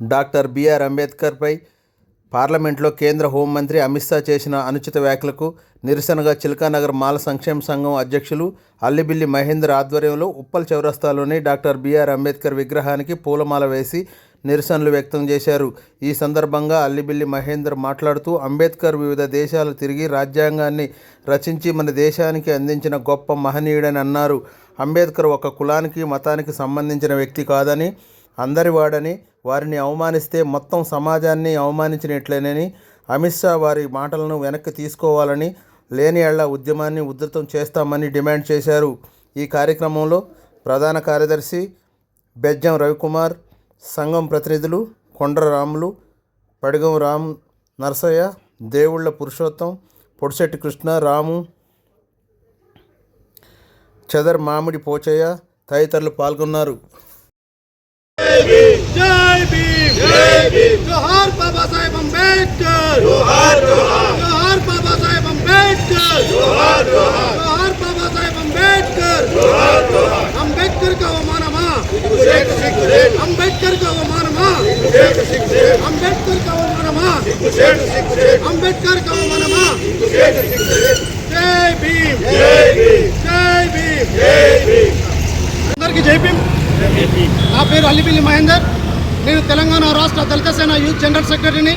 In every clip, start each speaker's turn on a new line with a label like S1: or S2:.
S1: Doctor BR అంబేద్కర్పై పార్లమెంట్లో కేంద్ర హోంమంత్రి అమిత్ షా చేసిన అనుచిత వ్యాఖ్యలకు నిరసనగా చిలకానగర్ మాల సంక్షేమ సంఘం అధ్యక్షులు అల్లిబిల్లి మహేందర్ ఆధ్వర్యంలో ఉప్పల్ చౌరస్తాలోని డాక్టర్ బిఆర్ అంబేద్కర్ విగ్రహానికి పూలమాల వేసి నిరసనలు వ్యక్తం చేశారు. ఈ సందర్భంగా అల్లిబిల్లి మహేందర్ మాట్లాడుతూ అంబేద్కర్ వివిధ దేశాలు తిరిగి రాజ్యాంగాన్ని రచించి మన దేశానికి అందించిన గొప్ప మహనీయుడని అన్నారు. అంబేద్కర్ ఒక కులానికి మతానికి సంబంధించిన వ్యక్తి కాదని, అందరివాడని, వారిని అవమానిస్తే మొత్తం సమాజాన్ని అవమానించినట్లేనని అమిత్ షా వారి మాటలను వెనక్కి తీసుకోవాలని, లేని యెడల ఉద్యమాన్ని ఉధృతం చేస్తామని డిమాండ్ చేశారు. ఈ కార్యక్రమంలో ప్రధాన కార్యదర్శి బెజ్జం రవికుమార్, సంఘం ప్రతినిధులు కొండ్ర రాములు, పడిగం రామ్ నరసయ్య, దేవుళ్ళ పురుషోత్తం, పొడిశెట్టి కృష్ణ, రాము, చదర్ మామిడి పోచయ్య తదితరులు పాల్గొన్నారు.
S2: जय भीम जोहार बाबा साहेब अंबेडकर जोहार जोहार जोहार बाबा साहेब अंबेडकर जोहार जोहार जोहार बाबा साहेब अंबेडकर जोहार जोहार अंबेडकर का अवमानमा अंबेडकर का अवमानमा अंबेडकर का अवमानमा अंबेडकर का अवमानमा जय भीम जय भीम जय भीम जय भीम अंदर की जय भीम. నా పేరు అల్లిబిల్లి మహేందర్. నేను తెలంగాణ రాష్ట్ర దళిత సేన యూత్ జనరల్ సెక్రటరీని,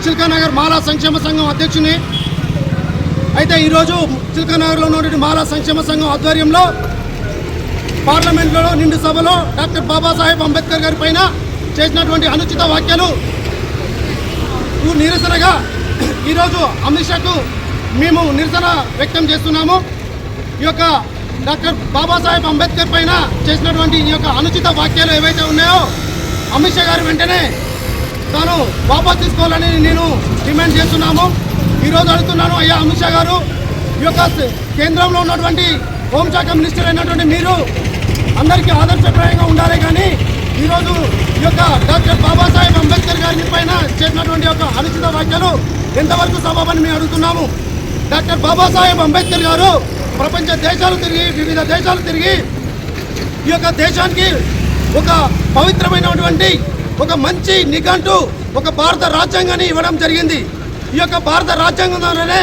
S2: చిలకానగర్ మాలా సంక్షేమ సంఘం అధ్యక్షుని. అయితే ఈరోజు చిలకానగర్లో ఉన్నటువంటి మాలా సంక్షేమ సంఘం ఆధ్వర్యంలో పార్లమెంట్లో నిండు సభలో డాక్టర్ బాబాసాహెబ్ అంబేద్కర్ గారి పైన చేసినటువంటి అనుచిత వ్యాఖ్యలు నిరసనగా ఈరోజు అమిత్ షాకు మేము నిరసన వ్యక్తం చేస్తున్నాము. ఈ యొక్క డాక్టర్ బాబాసాహెబ్ అంబేద్కర్ పైన చేసినటువంటి ఈ యొక్క అనుచిత వ్యాఖ్యలు ఏవైతే ఉన్నాయో అమిత్ షా గారు వెంటనే తాను వాపస్ తీసుకోవాలని నేను డిమాండ్ చేస్తున్నాము. ఈరోజు అడుగుతున్నాను, అయ్యా అమిత్ షా గారు, ఈ యొక్క కేంద్రంలో ఉన్నటువంటి హోంశాఖ మినిస్టర్ అయినటువంటి మీరు అందరికీ ఆదర్శప్రాయంగా ఉండాలి. కానీ ఈరోజు ఈ యొక్క డాక్టర్ బాబాసాహెబ్ అంబేద్కర్ గారి పైన చేసినటువంటి యొక్క అనుచిత వ్యాఖ్యలు ఎంతవరకు సబబని మేము అడుగుతున్నాము. డాక్టర్ బాబాసాహెబ్ అంబేద్కర్ గారు ప్రపంచ దేశాలు తిరిగి, వివిధ దేశాలు తిరిగి ఈ యొక్క దేశానికి ఒక పవిత్రమైనటువంటి ఒక మంచి నిఘంటు, ఒక భారత రాజ్యాంగాన్ని ఇవ్వడం జరిగింది. ఈ యొక్క భారత రాజ్యాంగం ద్వారానే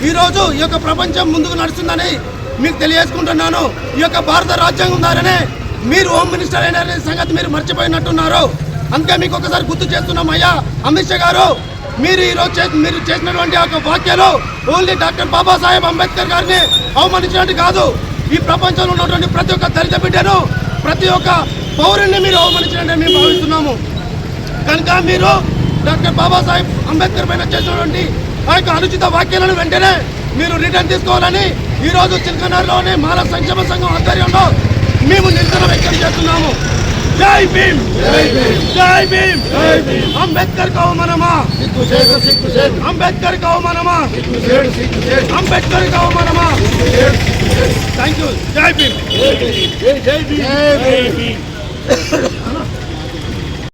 S2: ఈరోజు ఈ యొక్క ప్రపంచం ముందుకు నడుస్తుందని మీకు తెలియజేసుకుంటున్నాను. ఈ యొక్క భారత రాజ్యాంగం ద్వారానే మీరు హోమ్ మినిస్టర్ అయిన సంగతి మీరు మర్చిపోయినట్టున్నారు. అందుకే మీకు ఒకసారి గుర్తు చేస్తున్నాం, అయ్యా అమిత్ షా గారు, మీరు ఈరోజు మీరు చేసినటువంటి ఒక వ్యాఖ్యలు ఓన్లీ డాక్టర్ బాబాసాహెబ్ అంబేద్కర్ గారిని అవమానించినట్టు కాదు, ఈ ప్రపంచంలో ఉన్నటువంటి ప్రతి ఒక్క దళిత బిడ్డను, ప్రతి ఒక్క పౌరుణ్ణి మీరు అవమానించినట్టు మేము భావిస్తున్నాము. కనుక మీరు డాక్టర్ బాబాసాహెబ్ అంబేద్కర్ పైన చేసినటువంటి ఆ యొక్క అనుచిత వ్యాఖ్యలను వెంటనే మీరు రిటర్న్ తీసుకోవాలని ఈరోజు చిలకనగర్లోని మాల సంక్షేమ సంఘం ఆధ్వర్యంలో మేము నిరసన వ్యక్తం చేస్తున్నాము. జై భీమ్ జై భీమ్ జై భీమ్ జై భీమ్. అంబేద్కర్ का అవమానమా, అంబేద్కర్ का అవమానమా, అంబేద్కర్ का అవమానమా. Thank you. జై భీమ్ జై భీమ్ జై భీమ్.